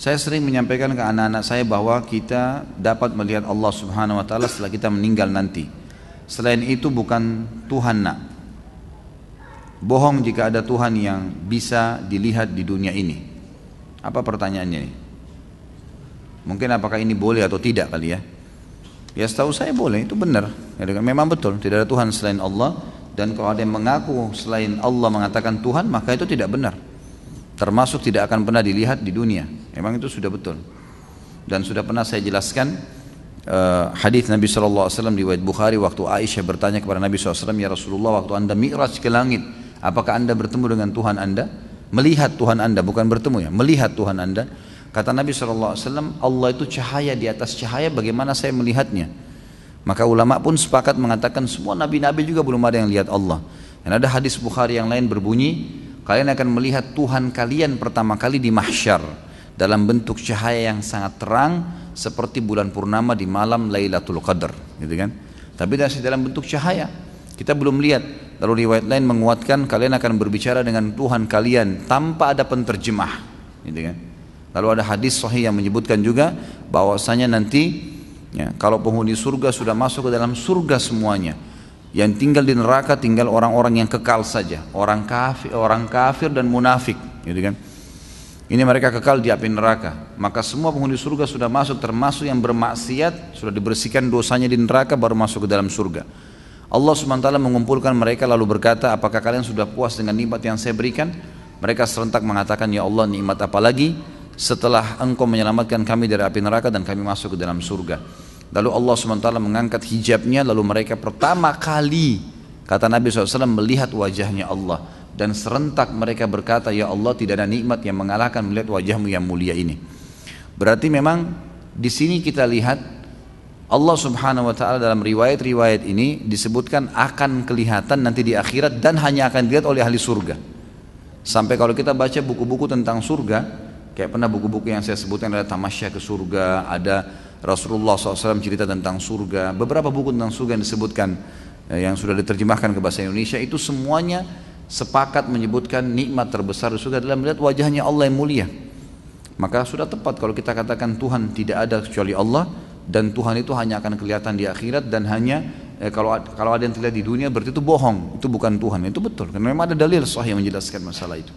Saya sering menyampaikan ke anak-anak saya bahwa kita dapat melihat Allah Subhanahu wa taala setelah kita meninggal nanti. Selain itu bukan Tuhan, nak. Bohong jika ada Tuhan yang bisa dilihat di dunia ini. Apa pertanyaannya ini? Mungkin apakah ini boleh atau tidak kali ya? Ya setahu saya boleh, itu benar. Memang betul, tidak ada Tuhan selain Allah. Dan kalau ada yang mengaku selain Allah mengatakan Tuhan, maka itu tidak benar. Termasuk tidak akan pernah dilihat di dunia. Memang itu sudah betul. Dan sudah pernah saya jelaskan hadis Nabi SAW riwayat Bukhari, waktu Aisyah bertanya kepada Nabi SAW, ya Rasulullah, waktu anda mi'raj ke langit, apakah anda bertemu dengan Tuhan anda? Melihat Tuhan anda, bukan bertemu ya, melihat Tuhan anda. Kata Nabi SAW, Allah itu cahaya, di atas cahaya bagaimana saya melihatnya? Maka ulama pun sepakat mengatakan semua nabi-nabi juga belum ada yang lihat Allah. Dan ada hadis Bukhari yang lain berbunyi, kalian akan melihat Tuhan kalian pertama kali di mahsyar dalam bentuk cahaya yang sangat terang seperti bulan purnama di malam Lailatul Qadar, gitu kan? Tapi masih dalam bentuk cahaya. Kita belum lihat. Lalu riwayat lain menguatkan kalian akan berbicara dengan Tuhan kalian tanpa ada penterjemah, gitu kan? Lalu ada hadis sahih yang menyebutkan juga bahwasanya nanti ya, kalau penghuni surga sudah masuk ke dalam surga semuanya, yang tinggal di neraka tinggal orang-orang yang kekal saja, orang kafir dan munafik, gitu kan? Ini mereka kekal di api neraka. Maka semua penghuni surga sudah masuk, termasuk yang bermaksiat, sudah dibersihkan dosanya di neraka baru masuk ke dalam surga. Allah SWT mengumpulkan mereka lalu berkata, apakah kalian sudah puas dengan nikmat yang saya berikan? Mereka serentak mengatakan, ya Allah, nikmat apa lagi setelah engkau menyelamatkan kami dari api neraka dan kami masuk ke dalam surga. Lalu Allah SWT mengangkat hijabnya, lalu mereka pertama kali, kata Nabi SAW, melihat wajahnya Allah. Dan serentak mereka berkata, ya Allah, tidak ada nikmat yang mengalahkan melihat wajahmu yang mulia ini. Berarti memang di sini kita lihat Allah Subhanahu wa taala dalam riwayat-riwayat ini disebutkan akan kelihatan nanti di akhirat dan hanya akan dilihat oleh ahli surga. Sampai kalau kita baca buku-buku tentang surga, kayak pernah buku-buku yang saya sebutkan, ada Tamasya ke Surga, ada Rasulullah SAW cerita tentang surga, beberapa buku tentang surga yang disebutkan yang sudah diterjemahkan ke bahasa Indonesia, itu semuanya sepakat menyebutkan nikmat terbesar di surga adalah melihat wajahnya Allah yang mulia. Maka sudah tepat kalau kita katakan Tuhan tidak ada kecuali Allah, dan Tuhan itu hanya akan kelihatan di akhirat, dan hanya kalau ada yang terlihat di dunia berarti itu bohong, itu bukan Tuhan. Itu betul, karena memang ada dalil sahih yang menjelaskan masalah itu.